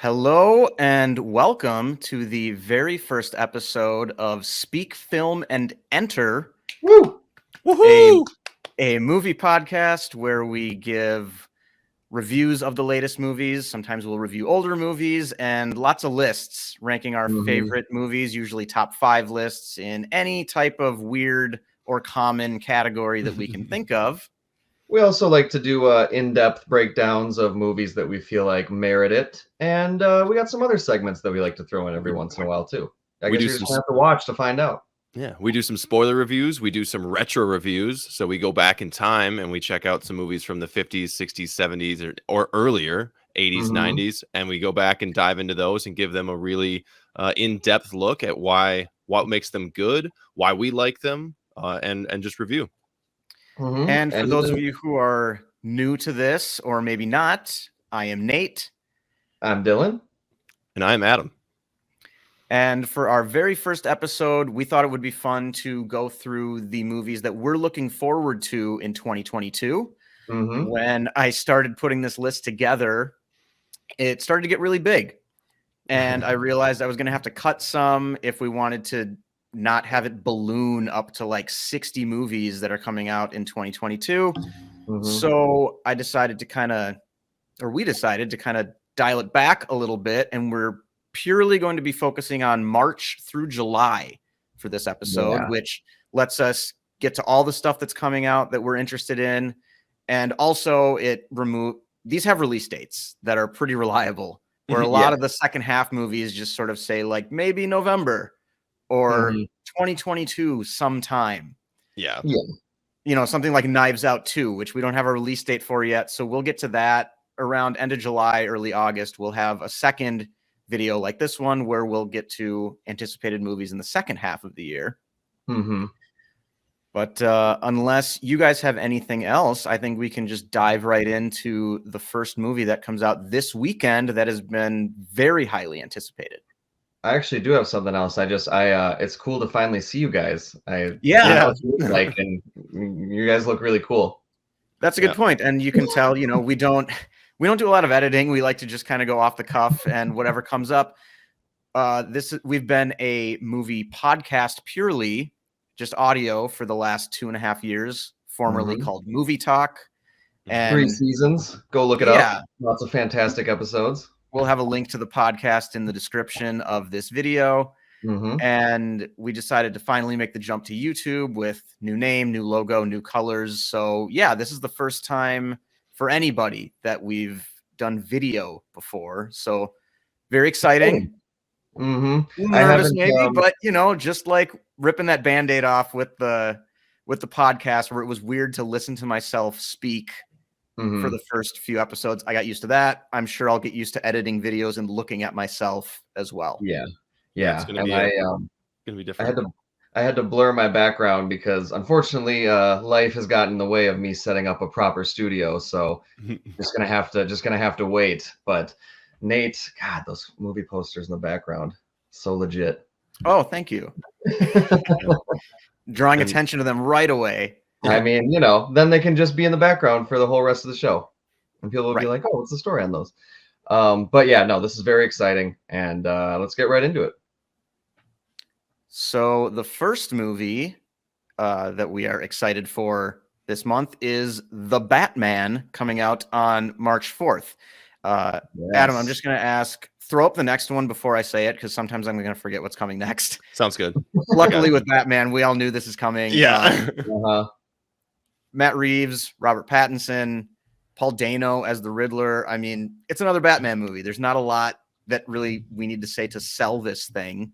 Hello and welcome to the very first episode of Speak, Film, and Enter, Woo! a, a movie podcast where we give reviews of the latest movies. Sometimes we'll review older movies and lots of lists ranking our favorite movies, usually top 5 lists in any type of weird or common category that we can think of. We also like to do in-depth breakdowns of movies that we feel like merit it, and we got some other segments that we like to throw in every once in a while too. I guess you just have to watch to find out. Yeah, we do some spoiler reviews. We do some retro reviews. So we go back in time and we check out some movies from the 50s, 60s, 70s, or earlier, 80s, 90s. And we go back and dive into those and give them a really in-depth look at what makes them good, why we like them, and just review. And for those of you who are new to this, or maybe not, I am Nate. I'm Dylan. And I'm Adam. And for our very first episode, we thought it would be fun to go through the movies that we're looking forward to in 2022. When I started putting this list together, it started to get really big. And I realized I was going to have to cut some if we wanted to not have it balloon up to like 60 movies that are coming out in 2022. So we decided to kind of dial it back a little bit, and we're purely going to be focusing on March through July for this episode, which lets us get to all the stuff that's coming out that we're interested in. And also these have release dates that are pretty reliable, where a lot of the second half movies just sort of say like maybe November or 2022 sometime. Yeah. You know, something like Knives Out 2, which we don't have a release date for yet. So we'll get to that around end of July, early August. We'll have a second video like this one where we'll get to anticipated movies in the second half of the year. But unless you guys have anything else, I think we can just dive right into the first movie that comes out this weekend that has been very highly anticipated. I actually do have something else. It's cool to finally see you guys. And you guys look really cool. That's a good point. And you can tell, we don't do a lot of editing. We like to just kind of go off the cuff and whatever comes up. We've been a movie podcast purely just audio for the last 2.5 years, formerly called Movie Talk. And 3 seasons. Go look it up. Lots of fantastic episodes. We'll have a link to the podcast in the description of this video. And we decided to finally make the jump to YouTube with new name, new logo, new colors. So yeah, this is the first time for anybody that we've done video before. So very exciting. Nervous maybe, but just like ripping that Band-Aid off with the podcast where it was weird to listen to myself speak for the first few episodes. I got used to that. I'm sure I'll get used to editing videos and looking at myself as well. Yeah. It's gonna be different. I had to blur my background because unfortunately life has gotten in the way of me setting up a proper studio. So just gonna have to wait. But Nate, God, those movie posters in the background, so legit. Oh, thank you. Drawing attention to them right away. I mean, then they can just be in the background for the whole rest of the show. And people will be like, oh, what's the story on those? But yeah, no, this is very exciting. And let's get right into it. So the first movie that we are excited for this month is The Batman, coming out on March 4th. Adam, I'm just going to throw up the next one before I say it, because sometimes I'm going to forget what's coming next. Sounds good. Luckily with Batman, we all knew this is coming. Yeah. Matt Reeves, Robert Pattinson, Paul Dano as the Riddler. I mean, it's another Batman movie. There's not a lot that really we need to say to sell this thing.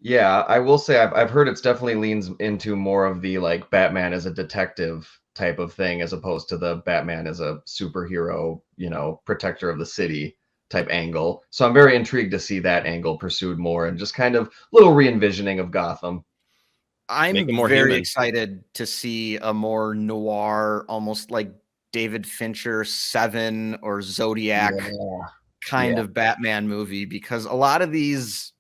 Yeah, I will say I've heard it's definitely leans into more of the like Batman as a detective type of thing as opposed to the Batman as a superhero, protector of the city type angle. So I'm very intrigued to see that angle pursued more and just kind of little re-envisioning of Gotham. I'm very excited to see a more noir, almost like David Fincher 7 or Zodiac kind of Batman movie, because a lot of these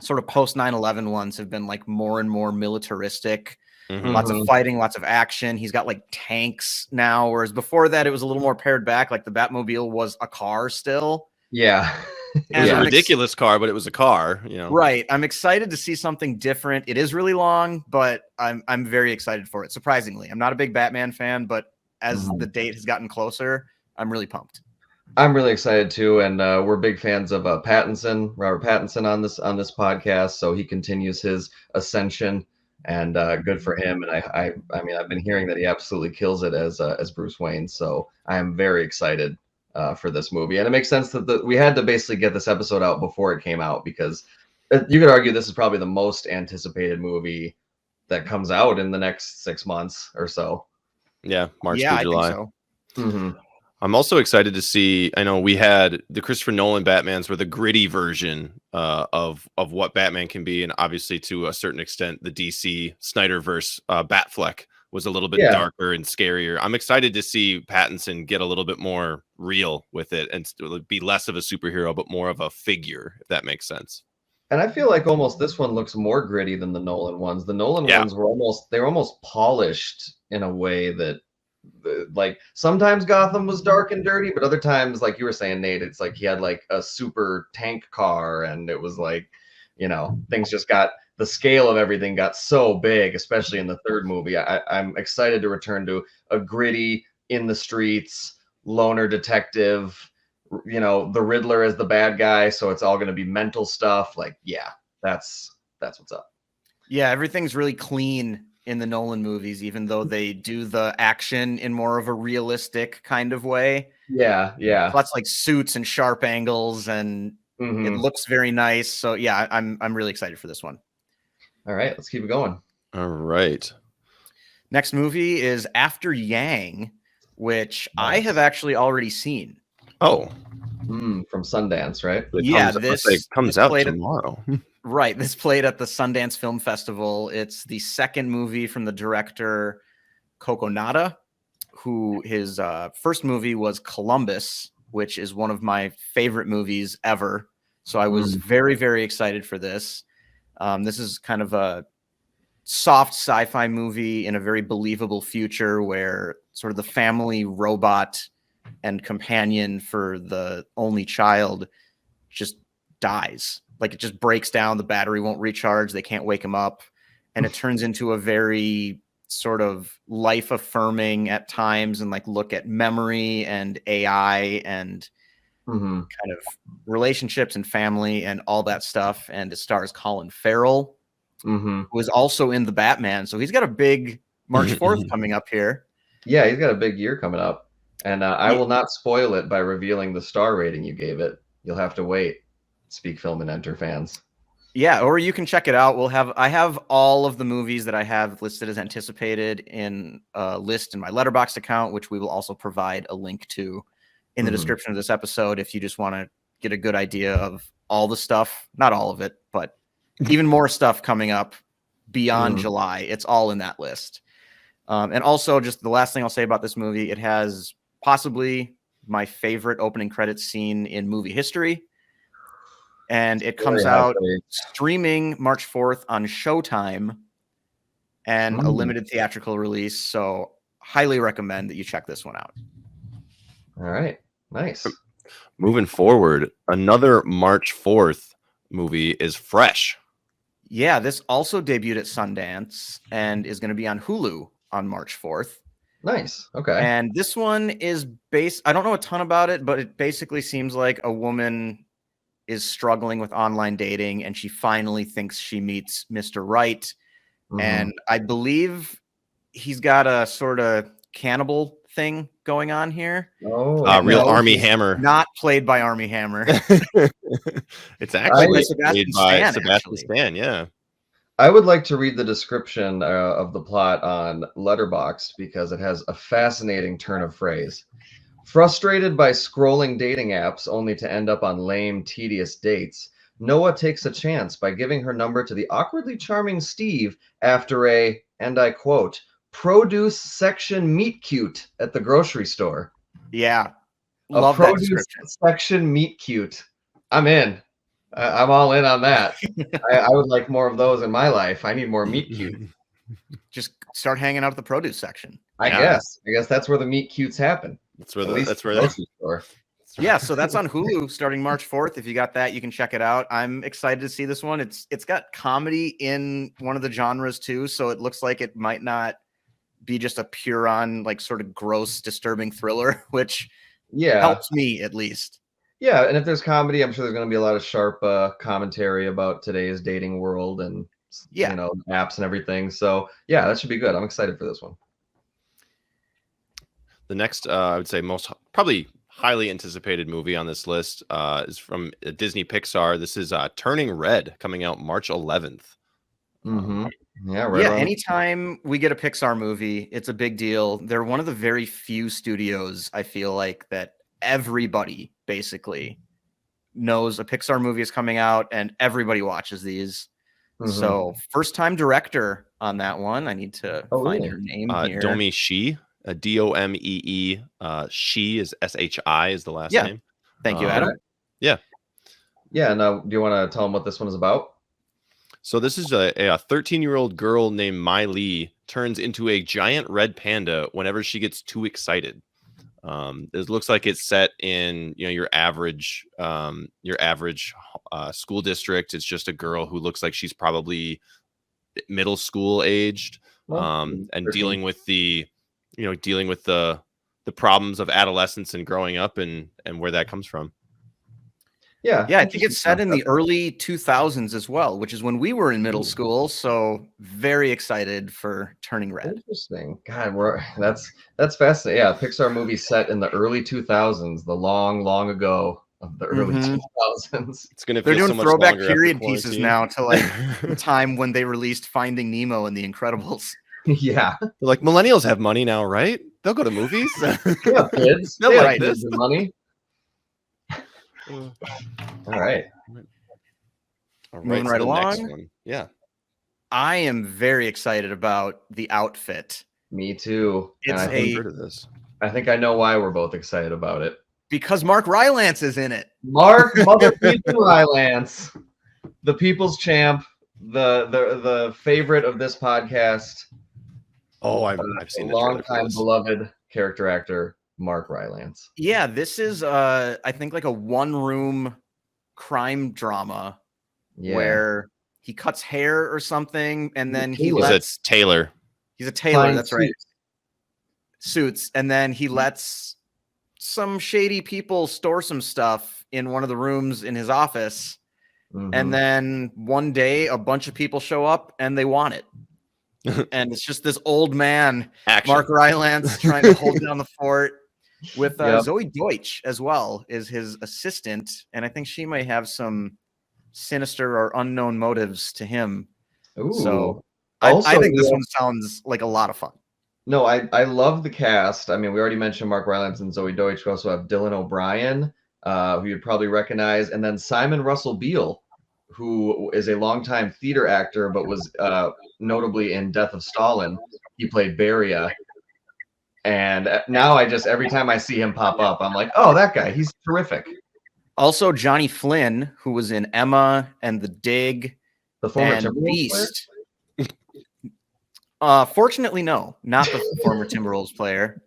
sort of post 9/11 ones have been like more and more militaristic, lots of fighting, lots of action. He's got like tanks now, whereas before that it was a little more pared back. Like the Batmobile was a car still. Yeah. It was And a ridiculous car, but it was a car, you know. Right. I'm excited to see something different. It is really long, but I'm very excited for it. Surprisingly, I'm not a big Batman fan, but as the date has gotten closer, I'm really pumped. I'm really excited too, and we're big fans of Robert Pattinson on this podcast. So he continues his ascension, and good for him. And I mean, I've been hearing that he absolutely kills it as Bruce Wayne. So I am very excited for this movie, and it makes sense that we had to basically get this episode out before it came out, because you could argue this is probably the most anticipated movie that comes out in the next 6 months or so. Yeah, March through July. I think so. Mm-hmm. I'm also excited to see. I know we had the Christopher Nolan Batmans were the gritty version of what Batman can be, and obviously to a certain extent, the DC Snyderverse Batfleck was a little bit darker and scarier. I'm excited to see Pattinson get a little bit more real with it and be less of a superhero, but more of a figure, if that makes sense. And I feel like almost this one looks more gritty than the Nolan ones. The Nolan ones were almost polished in a way that, like, sometimes Gotham was dark and dirty, but other times, like you were saying, Nate, it's like he had like a super tank car, and it was like, you know, things just got, the scale of everything got so big, especially in the third movie. I'm excited to return to a gritty, in the streets, loner detective, you know, the Riddler as the bad guy, so it's all going to be mental stuff. Like, yeah, that's what's up. Yeah, everything's really clean in the Nolan movies, even though they do the action in more of a realistic kind of way. Yeah. Lots like suits and sharp angles, and it looks very nice. So yeah, I'm really excited for this one. All right, let's keep it going. All right. Next movie is After Yang, which I have actually already seen. Oh. From Sundance, right? This comes out tomorrow. Right. This played at the Sundance Film Festival. It's the second movie from the director Kokonada, who his first movie was Columbus, which is one of my favorite movies ever. So I was very, very excited for this. This is kind of a soft sci-fi movie in a very believable future where sort of the family robot and companion for the only child just dies. Like, it just breaks down, the battery won't recharge, they can't wake him up, and it turns into a very sort of life affirming at times, and like look at memory and AI and kind of relationships and family and all that stuff. And it stars Colin Farrell, who is also in the Batman, so he's got a big March 4th coming up here. Yeah, he's got a big year coming up. And I will not spoil it by revealing the star rating you gave it. You'll have to wait, Speak Film and Enter fans. Yeah, or you can check it out. I have all of the movies that I have listed as anticipated in a list in my Letterboxd account, which we will also provide a link to in the description of this episode if you just want to get a good idea of all the stuff. Not all of it, but even more stuff coming up beyond July. It's all in that list. And also, just the last thing I'll say about this movie, it has possibly my favorite opening credits scene in movie history. And it comes out streaming March 4th on Showtime and a limited theatrical release. So highly recommend that you check this one out. All right. Nice. Moving forward, another March 4th movie is Fresh. Yeah, this also debuted at Sundance and is going to be on Hulu on March 4th. Nice. Okay. And this one is I don't know a ton about it, but it basically seems like a woman is struggling with online dating, and she finally thinks she meets Mr. Right. And I believe he's got a sort of cannibal thing going on here. Oh, real Armie Hammer. Not played by Armie Hammer. It's actually played by Sebastian Stan, yeah. I would like to read the description of the plot on Letterboxd because it has a fascinating turn of phrase. Frustrated by scrolling dating apps only to end up on lame, tedious dates, Noah takes a chance by giving her number to the awkwardly charming Steve after a, and I quote, produce section meet cute at the grocery store. Yeah. Love that description. Section meet cute. I'm in. I'm all in on that. I would like more of those in my life. I need more meet cute. Just start hanging out at the produce section. I guess that's where the meet cutes happen. That's where Yeah, so that's on Hulu starting March 4th. If you got that, you can check it out. I'm excited to see this one. It's got comedy in one of the genres too, so it looks like it might not be just a pure on like sort of gross, disturbing thriller, which helps me at least. Yeah, and if there's comedy, I'm sure there's going to be a lot of sharp commentary about today's dating world and apps and everything. So yeah, that should be good. I'm excited for this one. The next, I would say, most probably highly anticipated movie on this list is from Disney Pixar. This is Turning Red, coming out March 11th. Yeah, right. Anytime we get a Pixar movie, it's a big deal. They're one of the very few studios, I feel like, that everybody basically knows a Pixar movie is coming out and everybody watches these. So first time director on that one. I need to find her name here. Domee Shi, Domee. Shi is SHI is the last name. Thank you, Adam. Yeah. Now, do you want to tell them what this one is about? So this is a 13-year-old girl named Mai Li turns into a giant red panda whenever she gets too excited. It looks like it's set in your average school district. It's just a girl who looks like she's probably middle school aged, and dealing with the problems of adolescence and growing up and where that comes from. Yeah, I think it's set in the early 2000s as well, which is when we were in middle school. So very excited for Turning Red. Interesting. God, that's fascinating. Yeah, Pixar movie set in the early 2000s, the long ago of the early 2000s. It's gonna. They're doing so much throwback longer period pieces now to like the time when they released Finding Nemo and The Incredibles. Yeah, they're like, millennials have money now, right? They'll go to movies. Yeah, kids. They'll like this. Money. All right. Moving right along. One. Yeah. I am very excited about the outfit. Me too. I think I know why we're both excited about it. Because Mark Rylance is in it. Mark motherfucking Rylance, the people's champ, the favorite of this podcast. Oh, I've seen a long time beloved character actor. Mark Rylance. Yeah, this is I think like a one-room crime drama where he cuts hair or something, and then he's a tailor. He's a tailor, that's right. Suits, and then he lets some shady people store some stuff in one of the rooms in his office, and then one day a bunch of people show up and they want it. And it's just this old man, Mark Rylance, trying to hold down the fort. With Zoe Deutsch as well is his assistant, and I think she may have some sinister or unknown motives to him. Ooh. So I think this one sounds like a lot of fun. No, I love the cast. I mean, we already mentioned Mark Rylance and Zoe Deutsch. We also have Dylan O'Brien, who you'd probably recognize, and then Simon Russell Beale, who is a longtime theater actor, but was notably in Death of Stalin. He played Beria. And now every time I see him pop up, I'm like, oh, that guy, he's terrific. Also, Johnny Flynn, who was in Emma and The Dig, the former and Beast. Fortunately, no, not the former Timberwolves player.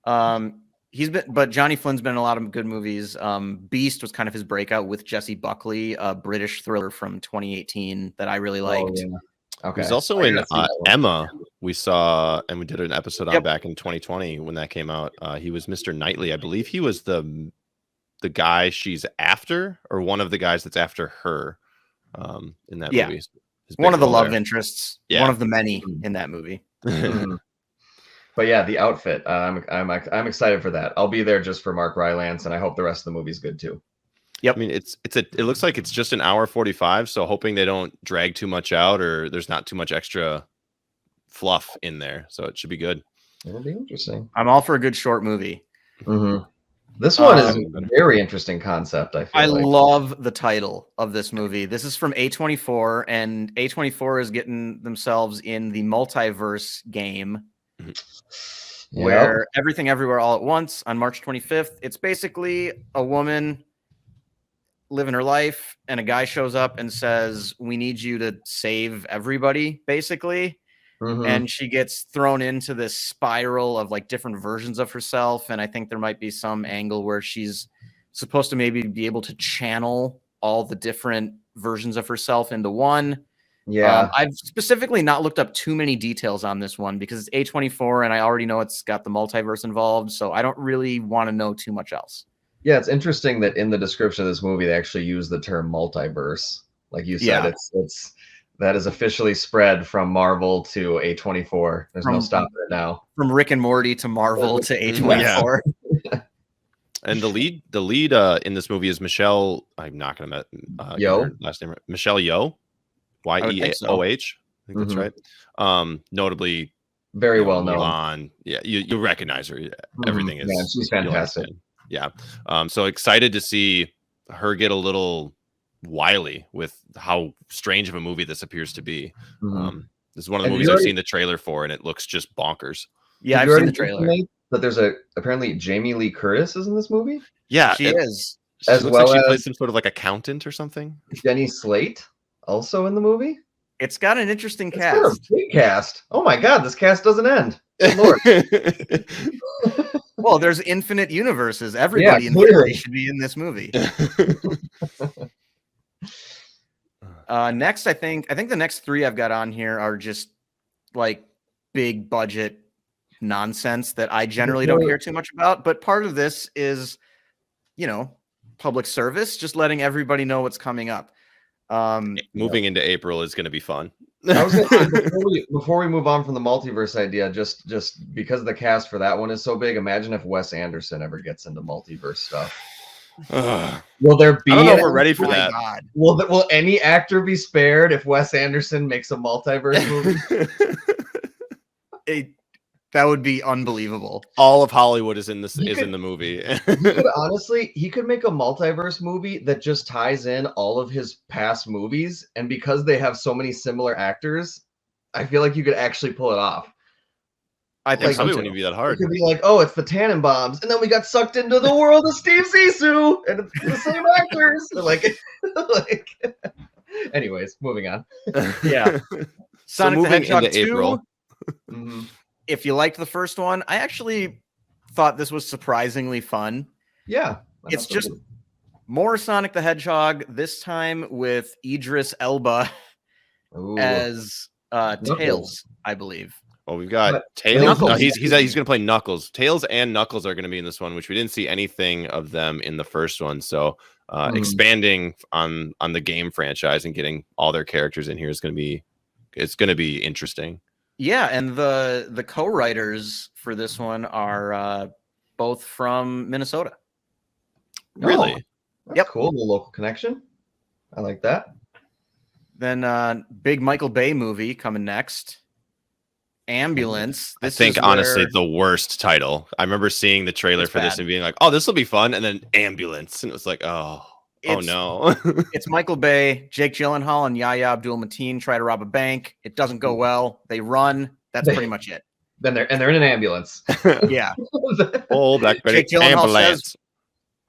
But Johnny Flynn's been in a lot of good movies. Beast was kind of his breakout with Jesse Buckley, a British thriller from 2018 that I really liked. Oh, yeah. Okay. He's also in Emma. We saw, and we did an episode on back in 2020 when that came out. He was Mr. Knightley. I believe he was the guy she's after, or one of the guys that's after her in that movie. One of the love interests. Yeah. One of the many in that movie. But yeah, the outfit. I'm excited for that. I'll be there just for Mark Rylance, and I hope the rest of the movie's good too. Yep. I mean, it looks like it's just an hour 45, so hoping they don't drag too much out or there's not too much extra fluff in there. So it should be good. It'll be interesting. I'm all for a good short movie. This one is a very interesting concept. I love the title of this movie. This is from A24, and A24 is getting themselves in the Multiverse game where Everything Everywhere All at Once on March 25th. It's basically a woman living her life, and a guy shows up and says, we need you to save everybody, basically. and she gets thrown into this spiral of like different versions of herself. And I think there might be some angle where she's supposed to maybe be able to channel all the different versions of herself into one. Yeah. I've specifically not looked up too many details on this one because it's A24 and I already know it's got the multiverse involved. So I don't really want to know too much else. Yeah, it's interesting that in the description of this movie, they actually use the term multiverse. Like you said, it's that is officially spread from Marvel to A24. There's no stopping it now. From Rick and Morty to Marvel to A24. Yeah. And the lead in this movie is Michelle. I'm not gonna Yeoh. Last name right. Michelle Yeoh, Yeoh. I think that's right. Notably, very well known. Maman. Yeah, you recognize her. Everything is. Yeah, she's fantastic. Yeah. So excited to see her get a little wily with how strange of a movie this appears to be. This is one of the movies I've seen the trailer for, and it looks just bonkers. Yeah, I've seen the trailer. But there's apparently Jamie Lee Curtis is in this movie. Yeah, she is. As well like she as plays some sort of like accountant or something. Jenny Slate also in the movie. It's got an interesting It's cast. got a big cast. Oh my god, this cast doesn't end. Good Lord. Well, there's infinite universes. Everybody in theory should be in this movie. Next, I think the next three I've got on here are just like big budget nonsense that I generally don't care too much about. But part of this is, public service, just letting everybody know what's coming up. Moving into April is going to be fun. I was gonna say, before we move on from the multiverse idea, just because the cast for that one is so big, imagine if Wes Anderson ever gets into multiverse stuff. Will there be? I don't know if we're ready for that. God. Will any actor be spared if Wes Anderson makes a multiverse movie? That would be unbelievable. All of Hollywood is in this in the movie. He could make a multiverse movie that just ties in all of his past movies, and because they have so many similar actors, I feel like you could actually pull it off. I think probably wouldn't be that hard. It could be like, oh, it's the Tannenbaums, and then we got sucked into the world of Steve Zissou, and it's the same actors. Anyways, moving on. Yeah. Sonic the Hedgehog into 2. April. If you liked the first one, I actually thought this was surprisingly fun. Yeah. It's just more Sonic the Hedgehog, this time with Idris Elba as Tails, I believe. Well, we've got Tails. No, he's going to play Knuckles. Tails and Knuckles are going to be in this one, which we didn't see anything of them in the first one. So expanding on the game franchise and getting all their characters in here is going to be interesting. Yeah, and the co-writers for this one are both from Minnesota. Really? That's cool. The local connection. I like that. Then big Michael Bay movie coming next. Ambulance. I think honestly the worst title. I remember seeing the trailer for this and being like, "Oh, this will be fun," and then Ambulance, and it was like, "Oh no!" It's Michael Bay, Jake Gyllenhaal, and Yahya Abdul-Mateen try to rob a bank. It doesn't go well. They run. That's pretty much it. Then they're in an ambulance. Yeah. Oh, Black Betty. Jake Gyllenhaal says,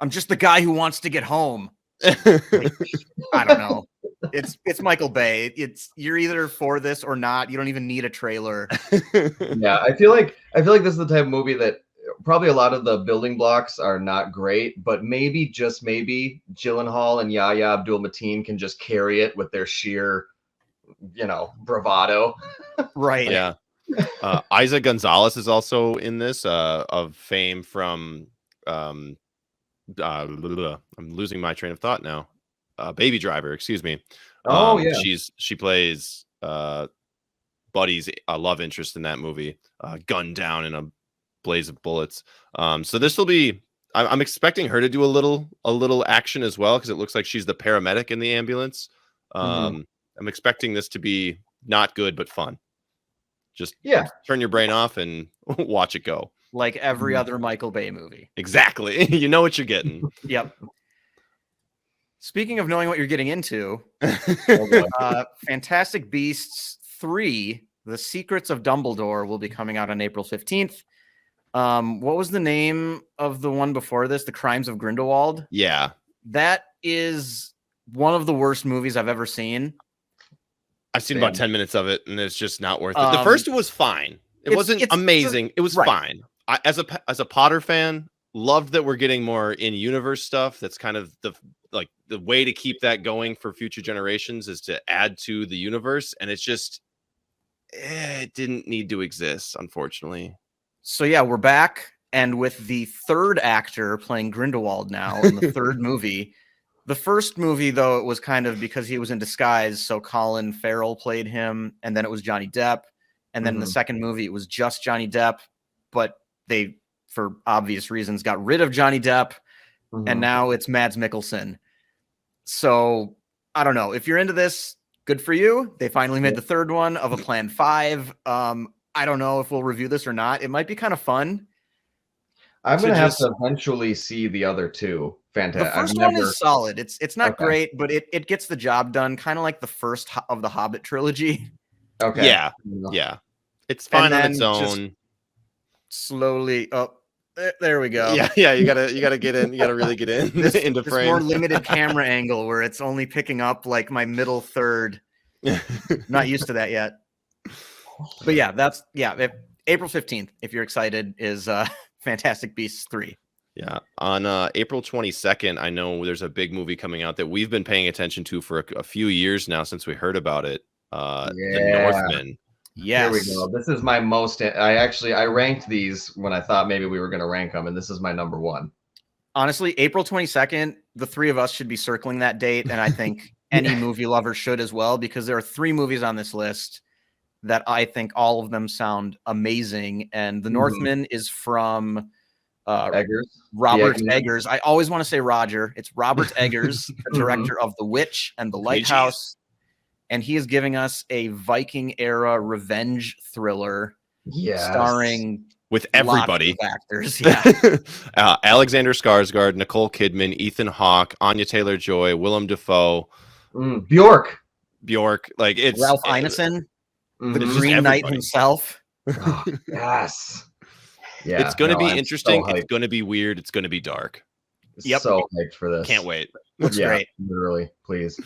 "I'm just the guy who wants to get home." I don't know. It's Michael Bay. You're either for this or not. You don't even need a trailer. Yeah, I feel like this is the type of movie that probably a lot of the building blocks are not great, but maybe Gyllenhaal and Yahya Abdul-Mateen can just carry it with their sheer, bravado. Right. Yeah. Isa Gonzalez is also in this of fame from I'm losing my train of thought now. Baby Driver, excuse me. Yeah. She plays Buddy's love interest in that movie, gunned down in a blaze of bullets. So this will be. I'm expecting her to do a little action as well because it looks like she's the paramedic in the ambulance. I'm expecting this to be not good but fun. Just turn your brain off and watch it go. Like every other Michael Bay movie. Exactly. You know what you're getting. Yep. Speaking of knowing what you're getting into, Fantastic Beasts 3, The Secrets of Dumbledore will be coming out on April 15th. What was the name of the one before this? The Crimes of Grindelwald? Yeah. That is one of the worst movies I've ever seen. I've seen Same. about 10 minutes of it, and it's just not worth it. The first one was fine. It wasn't amazing. It was fine. I, as a Potter fan, loved that we're getting more in-universe stuff. That's kind of the way to keep that going for future generations is to add to the universe, and it's just it didn't need to exist, unfortunately. So yeah, we're back, and with the third actor playing Grindelwald now in the third movie. The first movie, though, it was kind of because he was in disguise, so Colin Farrell played him, and then it was Johnny Depp, and then in the second movie it was just Johnny Depp, but they, for obvious reasons, got rid of Johnny Depp, and now it's Mads Mikkelsen. So I don't know if you're into this. Good for you. They finally made the third one of a planned 5. I don't know if we'll review this or not. It might be kind of fun. I'm gonna have to eventually see the other two. Fantastic. The first one is solid. It's not great, but it gets the job done, kind of like the first of the Hobbit trilogy. Okay. Yeah. It's fine on its own. Slowly up. There we go. Yeah. You gotta get in. You gotta really get in into this frame. more limited camera angle where it's only picking up like my middle third. Not used to that yet. But yeah, April 15th. If you're excited, is Fantastic Beasts 3. Yeah. On April 22nd, I know there's a big movie coming out that we've been paying attention to for a few years now since we heard about it. The Northman. Yes. Here we go. This is my most. I ranked these when I thought maybe we were going to rank them, and this is my number 1. Honestly, April 22nd, the three of us should be circling that date, and I think any movie lover should as well, because there are 3 movies on this list that I think all of them sound amazing. And The Northman is from Robert Eggers. I always want to say Roger. It's Robert Eggers, the director of The Witch and The Lighthouse. And he is giving us a Viking era revenge thriller starring with everybody. Actors. Alexander Skarsgård, Nicole Kidman, Ethan Hawke, Anya Taylor-Joy, Willem Dafoe, Bjork. Like it's Ralph Ineson. The Green Knight himself. Oh, yes. Yeah. It's going to be interesting. It's going to be weird. It's going to be dark. Yep. So hyped for this. Can't wait. Looks great. Literally, please.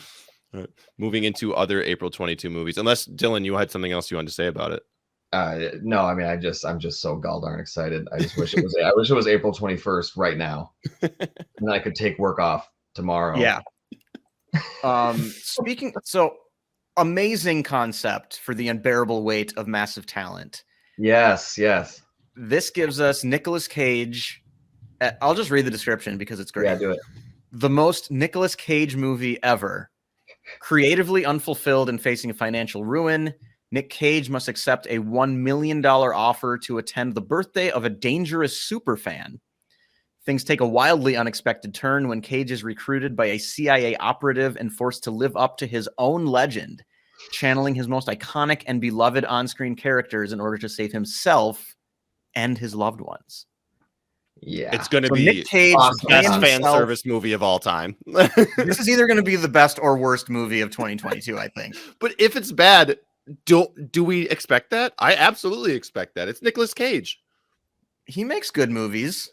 Right. Moving into other April 22 movies. Unless Dylan, you had something else you wanted to say about it. No, I mean, I'm just so gall darn excited. I just wish it was. I wish it was April 21st right now, and then I could take work off tomorrow. Yeah. So amazing concept for the unbearable weight of massive talent. Yes. This gives us Nicolas Cage. I'll just read the description because it's great. Yeah, do it. The most Nicolas Cage movie ever. Creatively unfulfilled and facing a financial ruin, Nick Cage must accept a $1 million offer to attend the birthday of a dangerous superfan. Things take a wildly unexpected turn when Cage is recruited by a CIA operative and forced to live up to his own legend, channeling his most iconic and beloved on-screen characters in order to save himself and his loved ones. Yeah, it's going to be Nick Cage, awesome. Best fan service movie of all time. This is either going to be the best or worst movie of 2022, I think. But if it's bad, do we expect that? I absolutely expect that. It's Nicolas Cage. He makes good movies.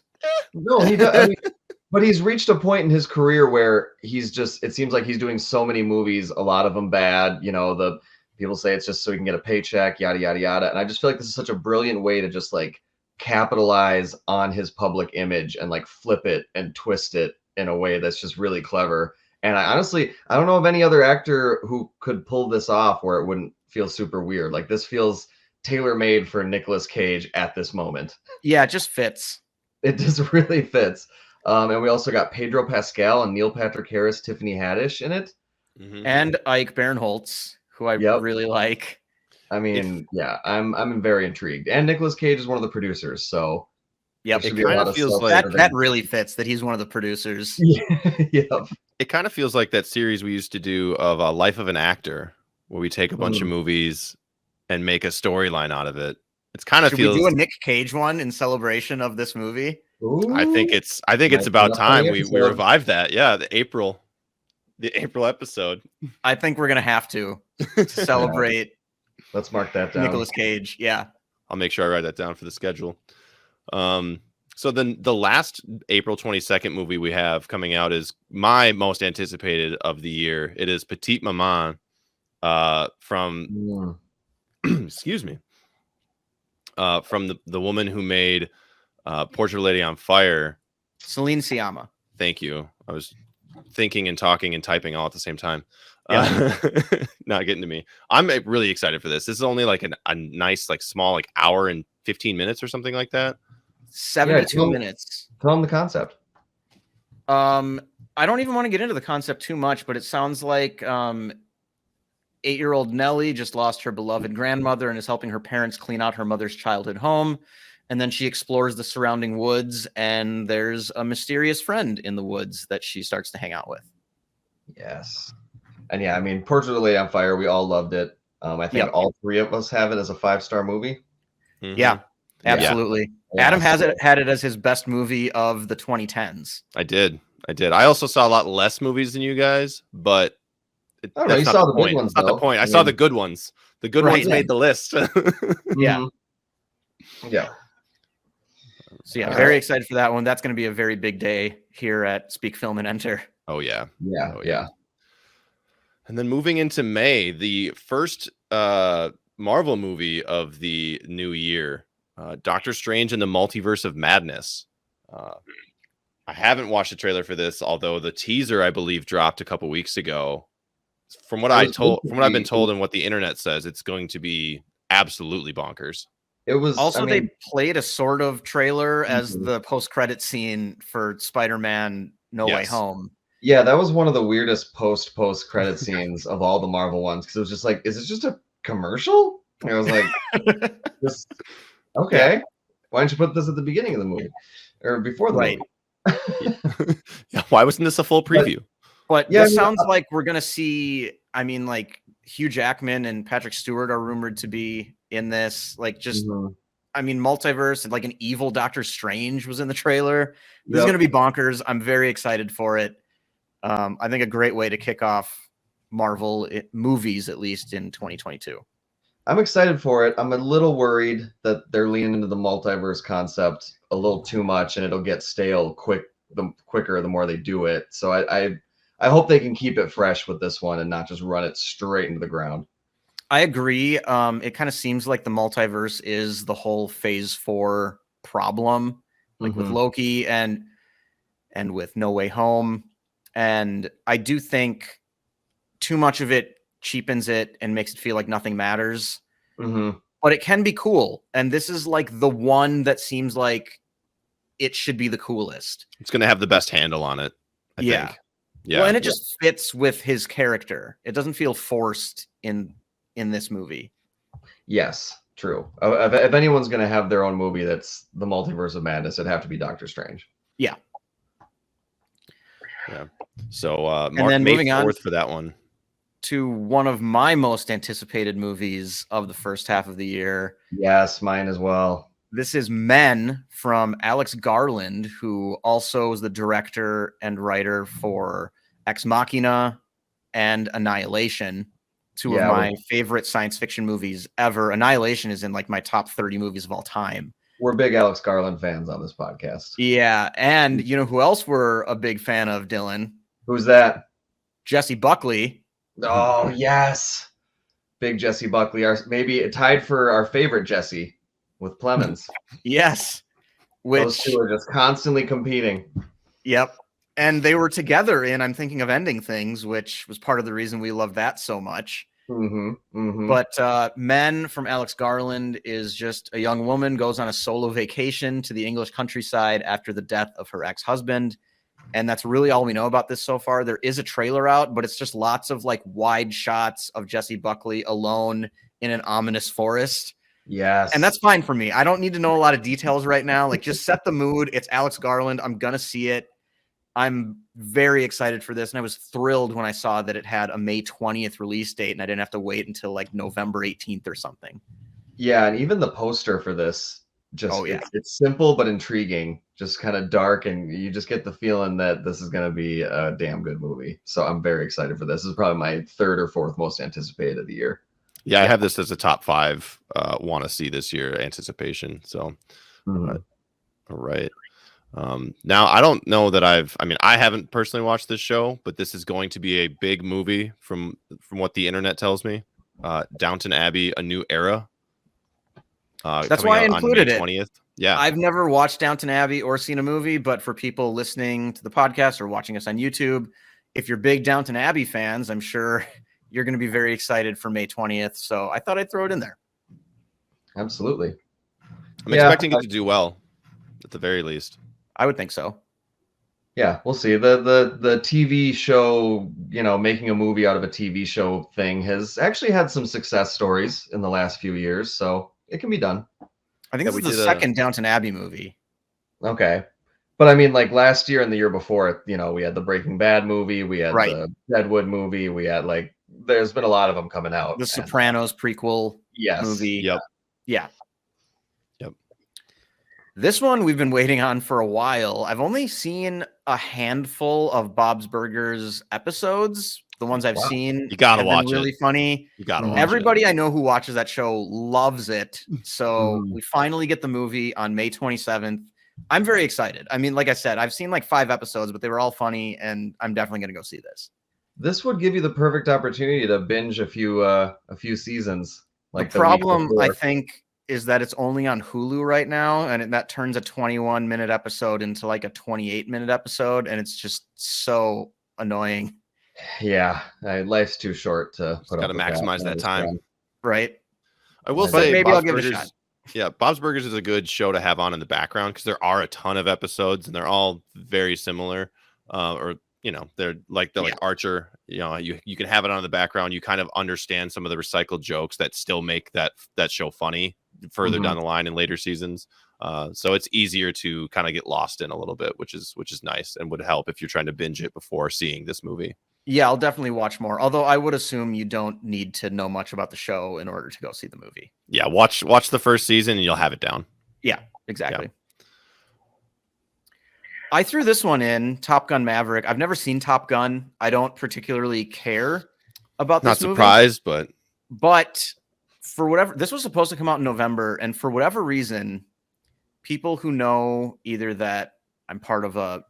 No, he does. I mean, but he's reached a point in his career where he's just. It seems like he's doing so many movies, a lot of them bad. You know, the people say it's just so he can get a paycheck, yada yada yada. And I just feel like this is such a brilliant way to just like capitalize on his public image and like flip it and twist it in a way that's just really clever. And I don't know of any other actor who could pull this off where it wouldn't feel super weird. Like this feels tailor-made for Nicolas Cage at this moment. Yeah, it just fits. It just really fits. And we also got Pedro Pascal and Neil Patrick Harris, Tiffany Haddish in it. And Ike Barinholtz, who I really like. I mean, I'm very intrigued. And Nicolas Cage is one of the producers, so it kind of feels like that really fits that he's one of the producers. Yep. It kind of feels like that series we used to do of Life of an Actor, where we take a bunch of movies and make a storyline out of it. It's kind of feels. We do a Nick Cage one in celebration of this movie? Ooh. I think it's about time we revived that. Yeah, the April episode. I think we're gonna have to celebrate. Let's mark that down. Nicolas Cage. Yeah. I'll make sure I write that down for the schedule. So then the last April 22nd movie we have coming out is my most anticipated of the year. It is Petite Maman, from excuse me, from the woman who made Portrait of a Lady on Fire. Celine Sciamma. Thank you. I was thinking and talking and typing all at the same time. Yeah. Not getting to me. I'm really excited for this. This is only like a nice, like small, like hour and 15 minutes or something like that. 72 minutes. Tell them the concept. I don't even want to get into the concept too much, but it sounds like 8-year-old Nellie just lost her beloved grandmother and is helping her parents clean out her mother's childhood home. And then she explores the surrounding woods, and there's a mysterious friend in the woods that she starts to hang out with. Yes. And yeah, I mean, Portrait of a Lady on Fire, we all loved it. I think all three of us have it as a 5-star movie. Mm-hmm. Yeah, absolutely. Yeah. Adam had it as his best movie of the 2010s. I did. I also saw a lot less movies than you guys, but you saw the big ones. That's not the point. I saw the good ones. The good ones made the list. Yeah. Yeah. So yeah, very excited for that one. That's going to be a very big day here at Speak Film and Enter. Oh yeah. Yeah. And then moving into May, the first Marvel movie of the new year, Doctor Strange and the Multiverse of Madness. I haven't watched the trailer for this, although the teaser I believe dropped a couple weeks ago. From what I've been told and what the internet says, it's going to be absolutely bonkers. It was also they played a sort of trailer as the post-credit scene for Spider-Man No Way Home. Yeah, that was one of the weirdest post-credit scenes of all the Marvel ones, because it was just like, is it just a commercial? And I was like, okay, why don't you put this at the beginning of the movie or before the movie? Yeah, why wasn't this a full preview? But this sounds like we're gonna see. I mean, like Hugh Jackman and Patrick Stewart are rumored to be in this. Like, just I mean, multiverse and like an evil Doctor Strange was in the trailer. This is gonna be bonkers. I'm very excited for it. I think a great way to kick off Marvel movies, at least in 2022. I'm excited for it. I'm a little worried that they're leaning into the multiverse concept a little too much, and it'll get stale quicker the more they do it. So I hope they can keep it fresh with this one and not just run it straight into the ground. I agree. It kind of seems like the multiverse is the whole Phase 4 problem, like with Loki and with No Way Home. And I do think too much of it cheapens it and makes it feel like nothing matters. But it can be cool. And this is like the one that seems like it should be the coolest. It's going to have the best handle on it, I think. Yeah. Well, and it just fits with his character. It doesn't feel forced in this movie. Yes, true. If anyone's going to have their own movie that's the Multiverse of Madness, it'd have to be Doctor Strange. Yeah. So and then May moving 4th on for that one to one of my most anticipated movies of the first half of the year. Yes, mine as well. This is Men from Alex Garland, who also is the director and writer for Ex Machina and Annihilation, two of my favorite science fiction movies ever. Annihilation is in like my top 30 movies of all time. We're big Alex Garland fans on this podcast. Yeah, and you know who else we're a big fan of, Dylan? Who's that? Jesse Buckley. Oh, yes. Big Jesse Buckley. Maybe tied for our favorite Jesse with Plemons. Yes. Those two are just constantly competing. Yep. And they were together in I'm Thinking of Ending Things, which was part of the reason we love that so much. But Men from Alex Garland is just a young woman goes on a solo vacation to the English countryside after the death of her ex-husband. And that's really all we know about this so far. There is a trailer out, but it's just lots of like wide shots of Jesse Buckley alone in an ominous forest. Yes. And that's fine for me. I don't need to know a lot of details right now. Like, just set the mood. It's Alex Garland. I'm going to see it. I'm very excited for this. And I was thrilled when I saw that it had a May 20th release date and I didn't have to wait until like November 18th or something. Yeah. And even the poster for this, it's simple but intriguing, just kind of dark. And you just get the feeling that this is going to be a damn good movie. So I'm very excited for this. This is probably my third or fourth most anticipated of the year. Yeah, I have this as a top 5 want to see this year anticipation. So, all right. Now I don't know that I haven't personally watched this show, but this is going to be a big movie from what the internet tells me. Downton Abbey, A New Era. That's why I included it. 20th. Yeah. I've never watched Downton Abbey or seen a movie, but for people listening to the podcast or watching us on YouTube, if you're big Downton Abbey fans, I'm sure you're going to be very excited for May 20th. So I thought I'd throw it in there. Absolutely. I'm expecting it to do well, at the very least. I would think so. Yeah, we'll see. The TV show, making a movie out of a TV show thing has actually had some success stories in the last few years, so it can be done. I think this is the second Downton Abbey movie. Okay. But I mean, like last year and the year before, we had the Breaking Bad movie, we had the Deadwood movie, we had there's been a lot of them coming out. The Sopranos prequel movie. Yep. Yeah. This one we've been waiting on for a while. I've only seen a handful of Bob's Burgers episodes. The ones I've seen, you gotta watch it. Really funny. You gotta watch Everybody I know who watches that show loves it. So we finally get the movie on May 27th. I'm very excited. I mean, like I said, I've seen 5 episodes, but they were all funny, and I'm definitely going to go see this. This would give you the perfect opportunity to binge a few seasons. The problem, I think, is that it's only on Hulu right now, and that turns a 21-minute episode into a 28-minute episode, and it's just so annoying. Yeah, life's too short to put up. Got to maximize that time, right? I will say, maybe I'll give it a shot. Yeah, Bob's Burgers is a good show to have on in the background because there are a ton of episodes and they're all very similar. They're like Archer. You can have it on in the background. You kind of understand some of the recycled jokes that still make that show funny further down the line in later seasons. So it's easier to kind of get lost in a little bit, which is nice and would help if you're trying to binge it before seeing this movie. Yeah, I'll definitely watch more. Although I would assume you don't need to know much about the show in order to go see the movie. Yeah, watch the first season and you'll have it down. Yeah, exactly. Yeah. I threw this one in, Top Gun Maverick. I've never seen Top Gun. I don't particularly care about this movie. Not surprised, but for whatever, this was supposed to come out in November, and for whatever reason, people who know either that I'm part of a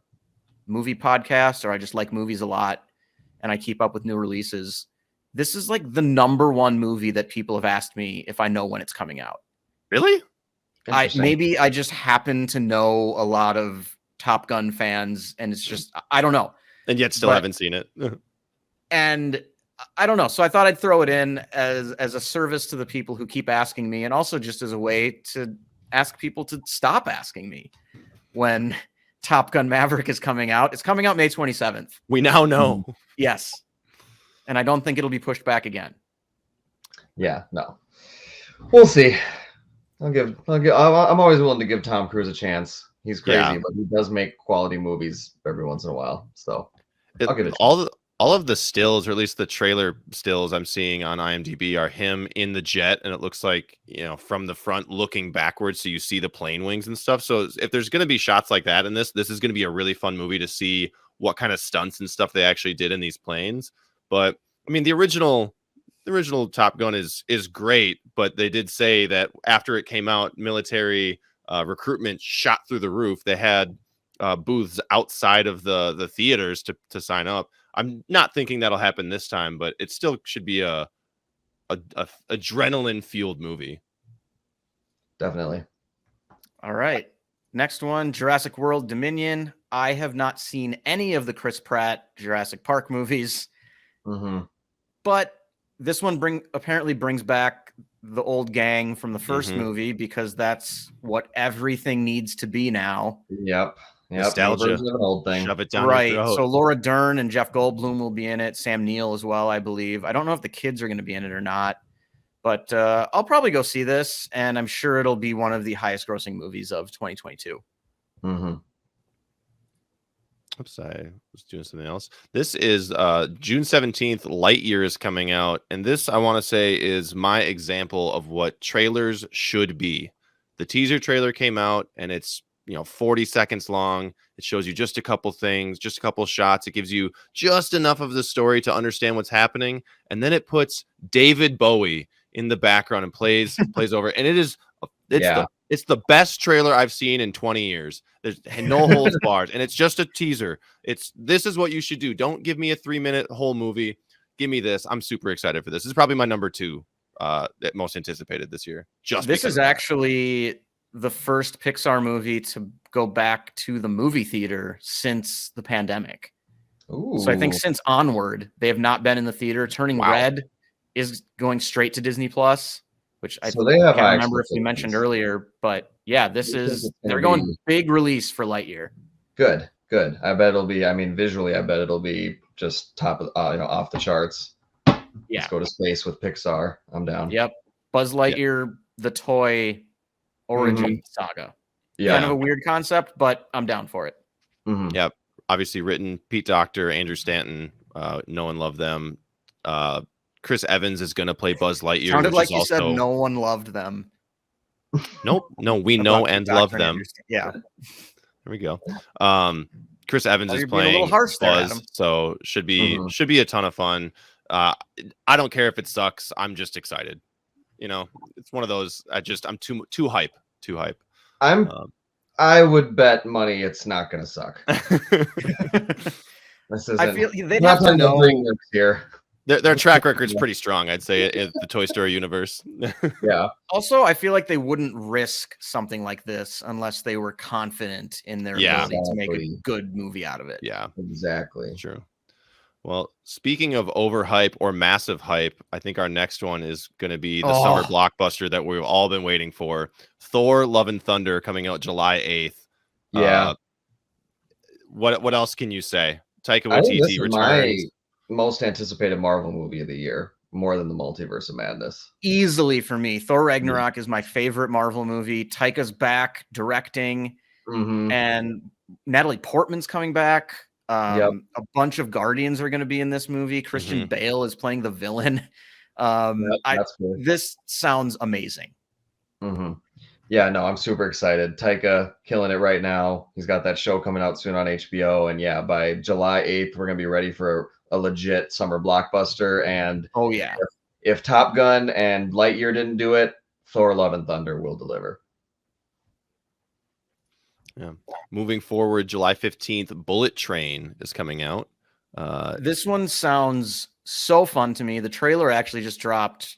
movie podcast or I just like movies a lot and I keep up with new releases, this is the #1 movie that people have asked me if I know when it's coming out. Really? Maybe I just happen to know a lot of Top Gun fans, and it's just, I don't know. And yet still haven't seen it. And I don't know. So I thought I'd throw it in as a service to the people who keep asking me, and also just as a way to ask people to stop asking me when Top Gun Maverick is coming out. It's coming out May 27th. We now know. Yes. And I don't think it'll be pushed back again. Yeah, no. We'll see. I'm always willing to give Tom Cruise a chance. He's crazy, but he does make quality movies every once in a while. So I'll give it a chance. All of the stills, or at least the trailer stills I'm seeing on IMDb, are him in the jet, and it looks like, from the front looking backwards, so you see the plane wings and stuff. So if there's going to be shots like that in this is going to be a really fun movie to see what kind of stunts and stuff they actually did in these planes. But I mean, the original Top Gun is great, but they did say that after it came out, military recruitment shot through the roof. They had booths outside of the theaters to sign up. I'm not thinking that'll happen this time, but it still should be a adrenaline fueled movie. Definitely. All right. Next one, Jurassic World Dominion. I have not seen any of the Chris Pratt Jurassic Park movies, but this one apparently brings back the old gang from the first movie, because that's what everything needs to be now. Yep. Nostalgia. Old thing. Shove it down. Right. So Laura Dern and Jeff Goldblum will be in it. Sam Neill as well, I believe. I don't know if the kids are going to be in it or not, but I'll probably go see this, and I'm sure it'll be one of the highest grossing movies of 2022. Oops, I was doing something else. This is June 17th. Lightyear is coming out, and this, I want to say, is my example of what trailers should be. The teaser trailer came out, and it's 40 seconds long. It shows you just a couple things, just a couple shots. It gives you just enough of the story to understand what's happening, and then it puts David Bowie in the background and plays over. And it's It's the best trailer I've seen in 20 years. There's no holds barred, and it's just a teaser. This is what you should do. Don't give me a 3-minute whole movie. Give me this. I'm super excited for this. This is probably my number 2 most anticipated this year. This is actually the first Pixar movie to go back to the movie theater since the pandemic. Ooh. So I think since Onward, they have not been in the theater. Turning Red is going straight to Disney Plus, which I can't remember if we mentioned earlier, but yeah, they're going big release for Lightyear. Good. I bet it'll be, visually, I bet it'll be just top of, off the charts. Yeah. Let's go to space with Pixar. I'm down. Yep. Buzz Lightyear, the toy origin saga. Yeah. Kind of a weird concept, but I'm down for it. Yep. Obviously written Pete Docter, Andrew Stanton, know and love them. Chris Evans is going to play Buzz Lightyear. Sounded like you said no one loved them. Nope. No, we know and love them. Yeah. There we go. Chris Evans is playing a little harsh Buzz, there, so should be a ton of fun. I don't care if it sucks. I'm just excited. It's one of those. I'm too hype. Too hype. I would bet money it's not going to suck. I feel they'd have to know here. Their track record's pretty strong, I'd say, in the Toy Story universe. Yeah. Also, I feel like they wouldn't risk something like this unless they were confident in their ability to make a good movie out of it. Yeah, exactly. True. Well, speaking of overhype or massive hype, I think our next one is going to be the summer blockbuster that we've all been waiting for. Thor: Love and Thunder, coming out July 8th. Yeah. What else can you say? Taika Waititi returns. Most anticipated Marvel movie of the year, more than the Multiverse of Madness. Easily for me. Thor Ragnarok is my favorite Marvel movie. Taika's back directing, and Natalie Portman's coming back. A bunch of Guardians are going to be in this movie. Christian Bale is playing the villain. That's cool. This sounds amazing. Yeah, no, I'm super excited. Taika killing it right now. He's got that show coming out soon on HBO, and yeah, by July 8th, we're gonna be ready for a legit summer blockbuster. And if Top Gun and Lightyear didn't do it, Thor: Love and Thunder will deliver. Yeah. Moving forward, July 15th, Bullet Train is coming out. This one sounds so fun to me. The trailer actually just dropped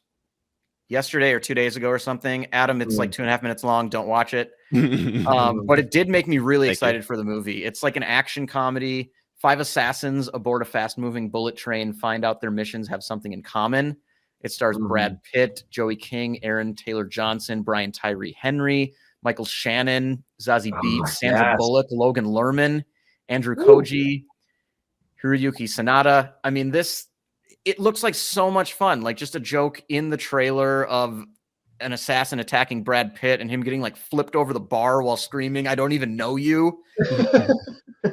yesterday or 2 days ago or something. Adam, it's like 2.5 minutes long. Don't watch it. But it did make me really excited for the movie. It's like an action comedy. 5 assassins aboard a fast-moving bullet train find out their missions have something in common. It stars Brad Pitt, Joey King, Aaron Taylor Johnson, Brian Tyree Henry, Michael Shannon, Zazie Beetz, Sandra Bullock, Logan Lerman, Andrew Koji, Hiroyuki Sanada. I mean, it looks like so much fun. Like just a joke in the trailer of an assassin attacking Brad Pitt and him getting like flipped over the bar while screaming, "I don't even know you."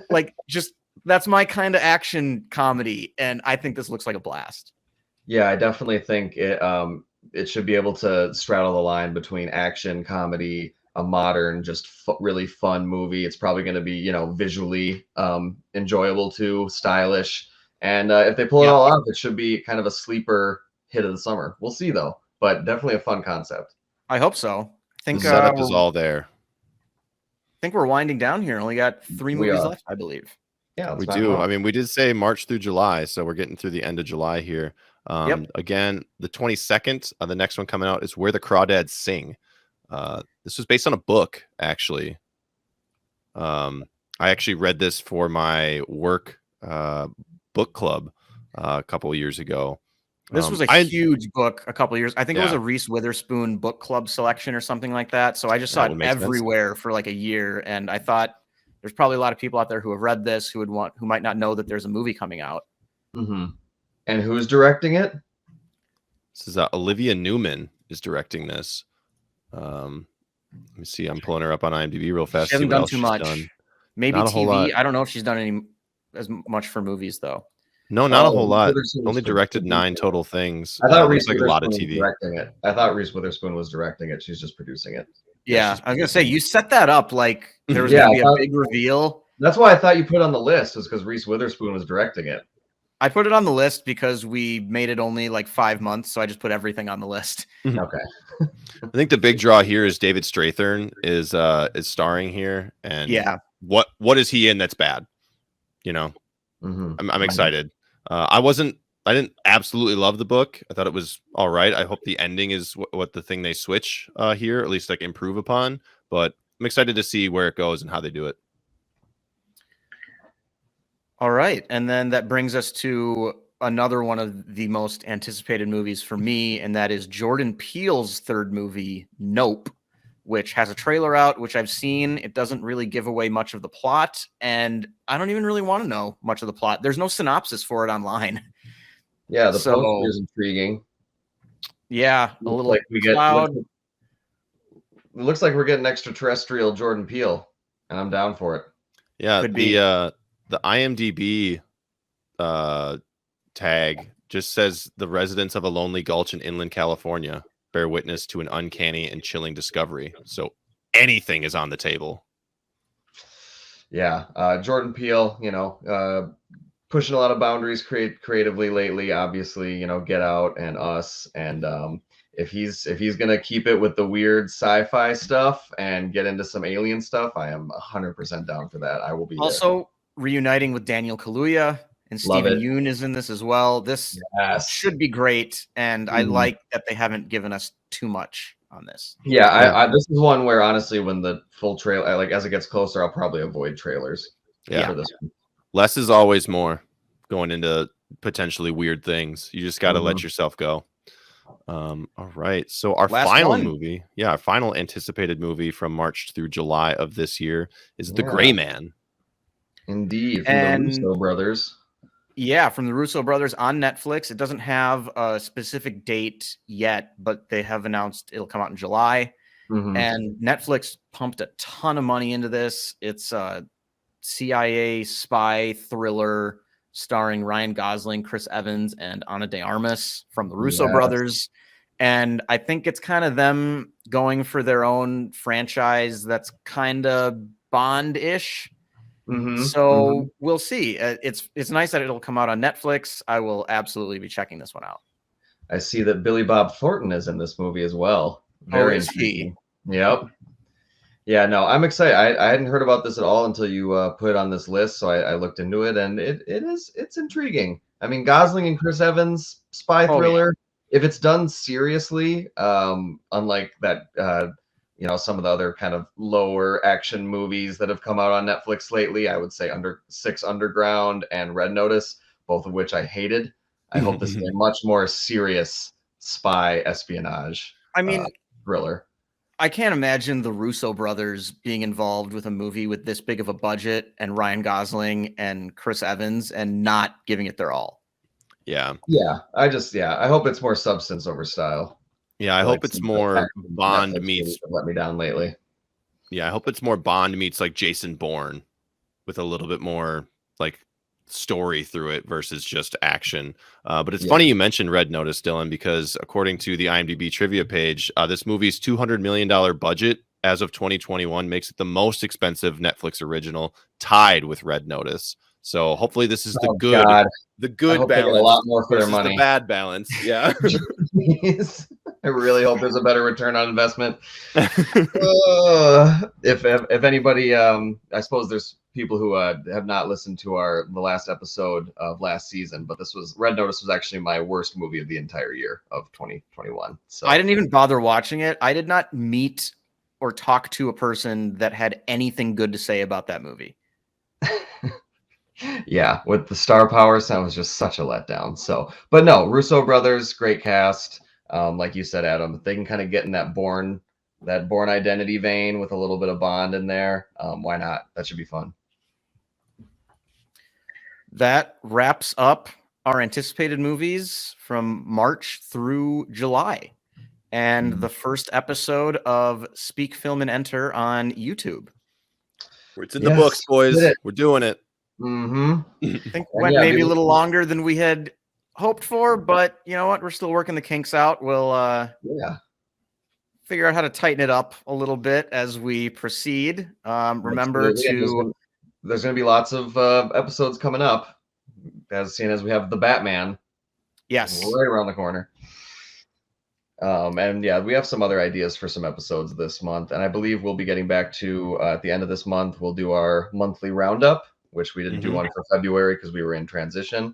Like just that's my kind of action comedy. And I think this looks like a blast. Yeah, I definitely think it should be able to straddle the line between action, comedy, a modern, just really fun movie. It's probably going to be, visually enjoyable too, stylish. And if they pull it all off, it should be kind of a sleeper hit of the summer. We'll see though, but definitely a fun concept. I hope so. I think the setup is all there. I think we're winding down here. Only got 3 movies left, I believe. Yeah, we do. I mean, we did say March through July, so we're getting through the end of July here. Again, the 22nd, the next one coming out is Where the Crawdads Sing. This was based on a book, actually. I actually read this for my work book club a couple of years ago. This was a huge book a couple of years. I think it was a Reese Witherspoon book club selection or something like that. So I just saw it everywhere for like a year, and I thought there's probably a lot of people out there who have read this who might not know that there's a movie coming out. And who's directing it? This is Olivia Newman is directing this. Let me see. I'm pulling her up on IMDb real fast. She hasn't done too much. Maybe not TV. I don't know if she's done as much for movies though. No, not a whole lot. Only directed 9 total things. I thought Reese like a lot of TV. TV. Directing it. I thought Reese Witherspoon was directing it. She's just producing it. Yeah, I was gonna say you set that up like there was gonna be a big reveal. That's why I thought you put on the list was because Reese Witherspoon was directing it. I put it on the list because we made it only like 5 months, so I just put everything on the list. Okay. I think the big draw here is David Strathairn is starring here, and Yeah. what is he in that's bad? You know, I'm excited. I didn't absolutely love the book. I thought it was all right. I hope the ending is what the thing they switch here, at least like improve upon. But I'm excited to see where it goes and how they do it. All right. And then that brings us to another one of the most anticipated movies for me, and that is Jordan Peele's third movie, Nope, which has a trailer out, which I've seen. It doesn't really give away much of the plot, and I don't even really want to know much of the plot. There's no synopsis for it online. Yeah, the poster is intriguing. Yeah, a little like cloud. Looks like we're getting extraterrestrial Jordan Peele, and I'm down for it. Yeah, the IMDb tag just says the residents of a lonely gulch in inland California bear witness to an uncanny and chilling discovery. So anything is on the table. Yeah, Jordan Peele, pushing a lot of boundaries creatively lately. Obviously, Get Out and Us, and if he's gonna keep it with the weird sci-fi stuff and get into some alien stuff, I am 100% down for that. I will be also reuniting with Daniel Kaluuya, and Steven Yeun is in this as well. This should be great, and I like that they haven't given us too much on this. Yeah, this is one where honestly, when the full trailer, as it gets closer, I'll probably avoid trailers. Yeah, for this one. Less is always more going into potentially weird things. You just got to let yourself go. All right. So our final movie, our final anticipated movie from March through July of this year is The Gray Man. Indeed. From the Russo brothers. Yeah, from the Russo brothers on Netflix. It doesn't have a specific date yet, but they have announced it'll come out in July. And Netflix pumped a ton of money into this. It's a CIA spy thriller starring Ryan Gosling, Chris Evans, and Ana de Armas from the Russo brothers. And I think it's kind of them going for their own franchise that's kind of Bond-ish. So we'll see. It's nice that it'll come out on Netflix. I will absolutely be checking this one out. I see that Billy Bob Thornton is in this movie as well. Very intriguing. Yep. Yeah, no, I'm excited. I hadn't heard about this at all until you put it on this list, so I looked into it, and it's intriguing. I mean, Gosling and Chris Evans, spy thriller. If it's done seriously, unlike that, some of the other kind of lower action movies that have come out on Netflix lately, I would say Six Underground and Red Notice, both of which I hated. I hope this is a much more serious spy espionage. Thriller. I can't imagine the Russo brothers being involved with a movie with this big of a budget and Ryan Gosling and Chris Evans and not giving it their all. Yeah. Yeah. I hope it's more substance over style. Yeah. I hope it's more Bond meets. Let me down lately. Yeah. I hope it's more Bond meets like Jason Bourne with a little bit more like story through it versus just action. But it's funny you mentioned Red Notice, Dylan, because according to the IMDb trivia page, this movie's $200 million budget as of 2021 makes it the most expensive Netflix original, tied with Red Notice. So hopefully this is the good balance. A lot more for their money. The bad balance. Yeah. I really hope there's a better return on investment. If anybody, I suppose there's people who have not listened to the last episode of last season, but Red Notice was actually my worst movie of the entire year of 2021. So I didn't even bother watching it. I did not meet or talk to a person that had anything good to say about that movie. Yeah, with the star powers, that was just such a letdown. So, but no, Russo brothers, great cast. Like you said, Adam, if they can kind of get in that Bourne Identity vein with a little bit of Bond in there, why not? That should be fun. That wraps up our anticipated movies from March through July, and the first episode of Speak, Film, and Enter on YouTube. It's in the books, boys. We're doing it. I think went maybe a little longer than we had hoped for, but you know what? We're still working the kinks out. We'll figure out how to tighten it up a little bit as we proceed. Remember there's going to be lots of episodes coming up. as seen as we have the Batman. Yes. Right around the corner. And yeah, we have some other ideas for some episodes this month. And I believe we'll be getting back to, at the end of this month, we'll do our monthly roundup, which we didn't do one for February because we were in transition.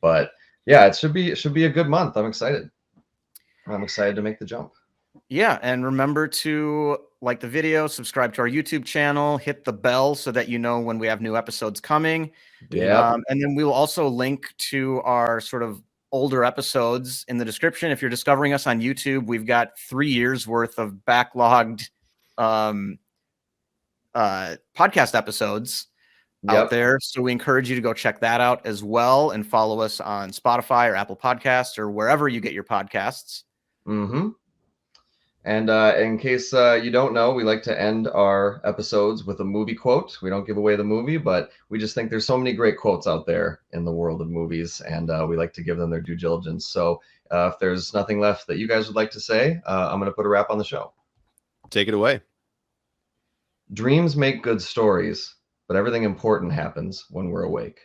But yeah, it should be a good month. I'm excited. I'm excited to make the jump. Yeah, and remember to like the video, subscribe to our YouTube channel, hit the bell so that you know when we have new episodes coming. Yeah. And then we will also link to our sort of older episodes in the description. If you're discovering us on YouTube, we've got 3 years worth of backlogged podcast episodes out there. So we encourage you to go check that out as well and follow us on Spotify or Apple Podcasts or wherever you get your podcasts. And in case you don't know, we like to end our episodes with a movie quote. We don't give away the movie, but we just think there's so many great quotes out there in the world of movies, and we like to give them their due diligence. So if there's nothing left that you guys would like to say, I'm going to put a wrap on the show. Take it away. Dreams make good stories, but everything important happens when we're awake.